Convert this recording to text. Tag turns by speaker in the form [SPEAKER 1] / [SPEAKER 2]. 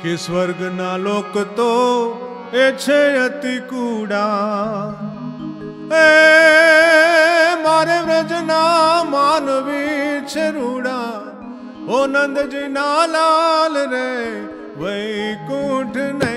[SPEAKER 1] કે સ્વર્ગના લોક તો એ છે અતિ કુડા, એ મારે વ્રજના માનવી છે રૂડા, ઓ નંદજી ના લાલ રે વૈકુંઠ ને